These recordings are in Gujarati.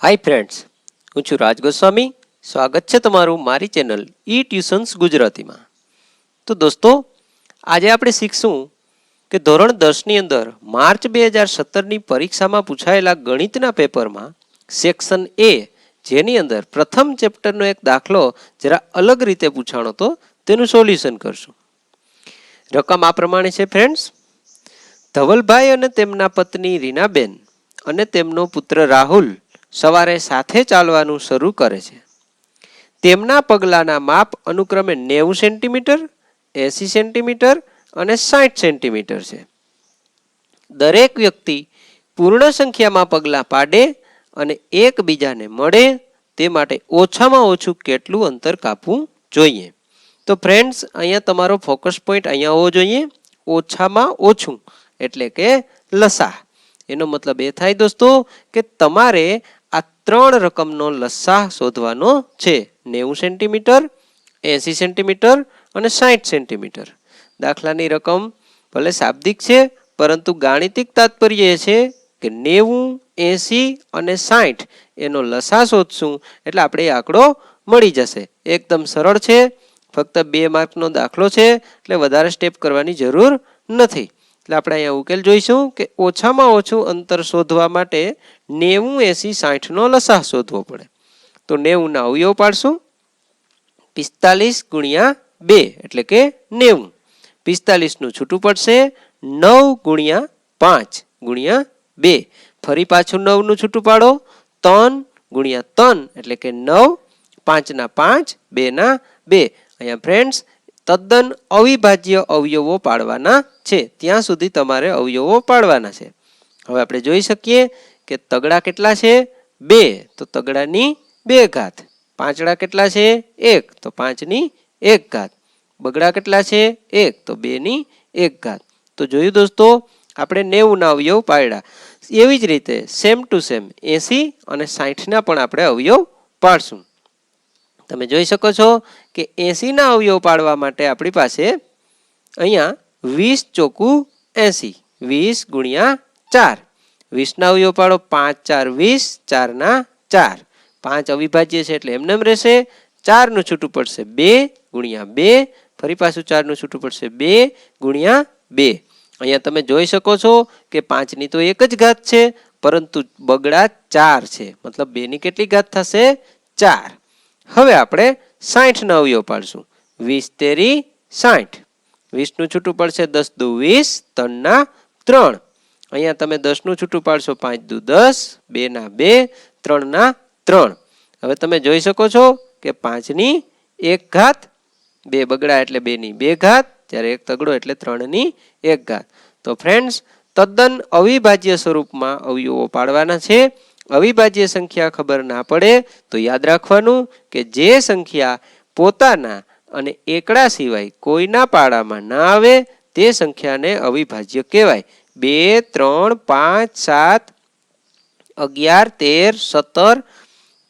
હાય ફ્રેન્ડ્સ, હું છું રાજ ગોસ્વામી. સ્વાગત છે તમારું મારી ચેનલ ઈ ટ્યુશન્સ ગુજરાતીમાં. તો દોસ્તો, આજે આપણે શીખશું કે ધોરણ 10ની અંદર માર્ચ 2017ની પરીક્ષામાં પૂછાયેલા ગણિતના પેપરમાં સેક્શન એ, જેની અંદર પ્રથમ ચેપ્ટરનો એક દાખલો જરા અલગ રીતે પૂછાણો તો તેનું સોલ્યુશન કરશું. રકમ આ પ્રમાણે છે ફ્રેન્ડ્સ. ધવલભાઈ અને તેમના પત્ની રીનાબેન અને તેમનો પુત્ર રાહુલ સવારે સાથે ચાલવાનું શરૂ કરે છે. તેમના પગલાંના માપ અનુક્રમે 90 સેન્ટીમીટર, 80 સેન્ટીમીટર અને 60 સેન્ટીમીટર છે. દરેક વ્યક્તિ પૂર્ણ સંખ્યામાં પગલાં પાડે અને એકબીજાને મળે તે માટે ઓછામાં ઓછું કેટલું અંતર કાપવું જોઈએ. તો ફ્રેન્ડ્સ, અહીંયા તમારો ફોકસ પોઈન્ટ અહીંયા હોવો જોઈએ. ઓછામાં ઓછું એટલે કે લસા. એનો મતલબ એ થાય દોસ્તો કે તમારે આ ત્રણ રકમનો લસા શોધવાનો છે. 90 સેન્ટીમીટર, 80 સેન્ટીમીટર અને 60 સેન્ટીમીટર. દાખલાની રકમ ભલે શાબ્દિક છે, પરંતુ ગાણિતિક તાત્પર્ય એ છે કે 90, 80 અને 60 એનો લસા શોધશું એટલે આપણે એ આંકડો મળી જશે. એકદમ સરળ છે, ફક્ત 2 માર્કનો દાખલો છે, એટલે વધારે સ્ટેપ કરવાની જરૂર નથી. એટલે આપણે અહીંયા ઉકેલ જોઈશું કે ઓછામાં ઓછું અંતર શોધવા માટે 90, 80, 60નો લસા શોધવો પડે. તો 90ના અવયવ પાડશું. 45 ગુણ્યા 2 એટલે કે 90. 45નું છૂટું પડશે 9 ગુણ્યા 5 ગુણ્યા 2. ફરી પાછું 9નું છૂટું પાડો. 3 ગુણ્યા 3 એટલે કે 9. 5 ના 5, 2 ના 2. અહીંયા ફ્રેન્ડ્સ તદ્દન અવિભાજ્ય અવયવો પાડવાના છે. ત્યાં સુધી તમારે અવયવો પાડવાના છે. હવે આપણે જોઈ શકીએ કે તગડા કેટલા છે? 2, તો તગડાની 2 ઘાત. પાંચડા કેટલા છે? 1, તો 5ની 1 ઘાત. બગડા કેટલા છે? 1, તો 2ની 1 ઘાત. તો જોયું દોસ્તો, આપણે 90ના અવયવ પાડ્યા. એવી જ રીતે સેમ ટુ સેમ 80 અને 60ના પણ આપણે અવયવ પાડશું. તમે જોઈ શકો છો કે 80ના અવયવ પાડવા માટે આપણી પાસે અહીંયા 20 ચોકું 80, 20 ગુણ્યા 4. 20ના અવયવ પાડો. 5 4 20, 4 ના 4. 5 અવિભાજ્ય છે એટલે એમને રહેશે. 4નું છૂટું પડશે 2 ગુણ્યા 2. ફરી પાછું 4નું છૂટું પડશે 2 ગુણ્યા 2. અહીંયા તમે જોઈ શકો છો કે 5ની તો એક જ ઘાત છે, પરંતુ બગડા 4 છે, મતલબ 2ની કેટલી ઘાત થશે? 4. હવે આપણે 60ના અવયવ પાડશું. 20 તેરી 60. 20નું છૂટું પડશે 10 દુ 20, 3 ના 3. અહીંયા તમે 10નું છૂટું પાડશો. 5 દુ 10, 2 ના 2, 3 ના 3. હવે તમે જોઈ શકો છો કે 5ની 1 ઘાત, 2 બગડા એટલે 2ની 2 ઘાત, જ્યારે 1 તગડો એટલે 3ની 1 ઘાત. તો ફ્રેન્ડ્સ, તદ્દન અવિભાજ્ય સ્વરૂપમાં અવયવો પાડવાના છે. અવિભાજ્ય સંખ્યા ખબર ના પડે તો યાદ રાખવાનું કે જે સંખ્યા પોતાના અને એકડા સિવાય કોઈના પાડામાં ના આવે તે સંખ્યાને અવિભાજ્ય કહેવાય. 2, 3, 5, 7, 11, 13, 17,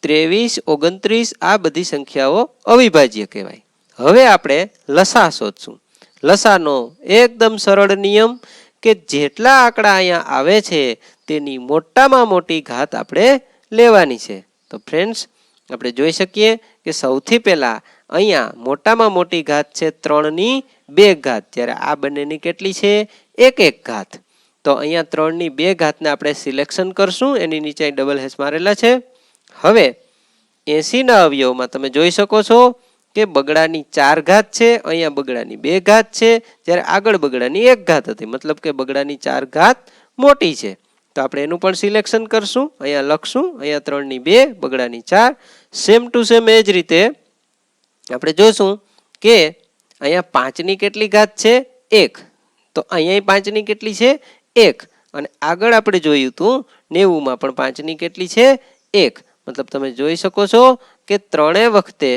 23, 29 આ બધી સંખ્યાઓ અવિભાજ્ય કહેવાય. હવે આપણે લસા શોધશું. લસાનો એકદમ સરળ નિયમ કે જેટલા આંકડા અહીંયા આવે છે તેની મોટામાં મોટી ઘાત આપણે લેવાની છે. તો ફ્રેન્ડ્સ, આપણે જોઈ શકીએ કે સૌથી પહેલા અહીંયા મોટામાં મોટી ઘાત છે 3ની 2 ઘાત, જ્યારે આ બંનેની કેટલી છે? 1 1 ઘાત. તો અહીંયા 3ની 2 ઘાતને આપણે સિલેક્શન કરશું. એની નીચે ડબલ હેશ મારેલા છે. હવે 80ના અવયવમાં તમે જોઈ શકો છો કે બગડાની 4 ઘાત છે, અહીંયા બગડાની 2 ઘાત છે, જ્યારે આગળ બગડાની 1 ઘાત હતી, મતલબ કે બગડાની 4 ઘાત મોટી છે. તો આપણે એનું પણ સિલેક્શન કરશું. અહીંયા લખશું. અહીંયા 3ની 2, બગડાની 4. સેમ ટુ સેમ એ જ રીતે આપણે જોઈશું કે અહીંયા 5ની કેટલી ઘાત છે? 1. તો અહીંયા 5ની કેટલી છે? 1. અને આગળ આપણે જોયું હતું 90માં પણ 5ની કેટલી છે? 1. મતલબ તમે જોઈ શકો છો કે 3 વખતે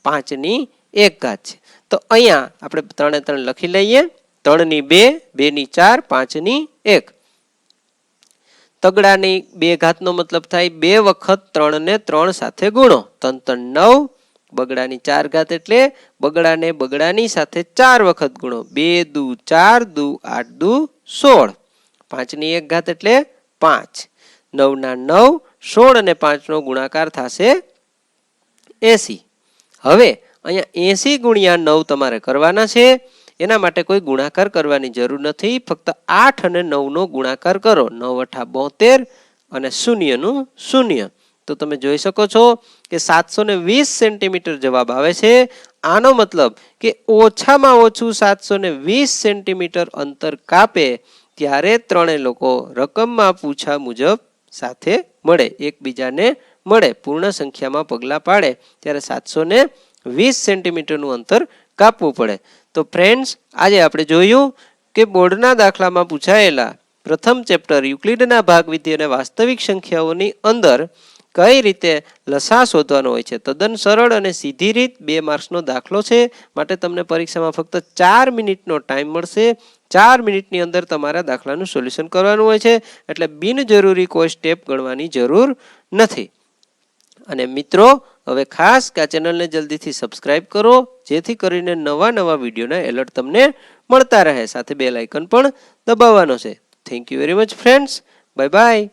5ની 1 ઘાત છે. તો અહીંયા આપણે 3 3 લખી લઈએ. 3ની 2, 2ની 4, 5ની 1. તગડાની 2 ઘાતનો મતલબ થાય 2 વખત 3 ને 3 સાથે ગુણો. 3 3 9. બગડાની 4 ઘાત એટલે બગડાને બગડાની સાથે 4 વખત ગુણો. 2 દુ 4 દુ 8 દુ 16. 5ની 1 ઘાત એટલે 5. 9 ના 9, 16 અને 5નો ગુણાકાર થશે 80. હવે અહીંયા 80 ગુણ્યા 9 તમારે કરવાના છે. એના માટે કોઈ ગુણાકાર કરવાની જરૂર નથી. ફક્ત 8 અને 9નો ગુણાકાર કરો. 9 × 8 = 72 અને શૂન્યનું શૂન્ય. તો તમે જોઈ શકો છો કે 720 સેન્ટીમીટર જવાબ આવે છે. આનો મતલબ કે ઓછામાં ઓછું 720 સેન્ટીમીટર અંતર કાપે ત્યારે ત્રણેય લોકો રકમમાં પૂછા મુજબ સાથે મળે, એકબીજાને મળે. પૂર્ણ સંખ્યામાં પગલાં પાડે ત્યારે 720 સેન્ટીમીટરનું અંતર કાપવું પડે. તો ફ્રેન્ડ્સ, આજે આપણે જોયું કે બોર્ડના દાખલામાં પૂછાયેલા પ્રથમ ચેપ્ટર યુક્લિડના ભાગવિધિ અને વાસ્તવિક સંખ્યાઓની અંદર કઈ રીતે લસા શોધવાનો હોય છે. તદ્દન સરળ અને સીધી રીત. 2 માર્ક્સનો દાખલો છે, માટે તમને પરીક્ષામાં ફક્ત 4 મિનિટનો ટાઈમ મળશે. 4 મિનિટની અંદર તમારા દાખલાનું સોલ્યુશન કરવાનું હોય છે, એટલે બિનજરૂરી કોઈ સ્ટેપ ગણવાની જરૂર નથી. અને મિત્રો, હવે ખાસ કે આ ચેનલને જલ્દીથી સબસ્ક્રાઇબ કરો, જેથી કરીને નવા વિડીયોના એલર્ટ તમને મળતા રહે. સાથે બેલ આઇકન પણ દબાવવાનો છે. Thank you very much friends. Bye bye.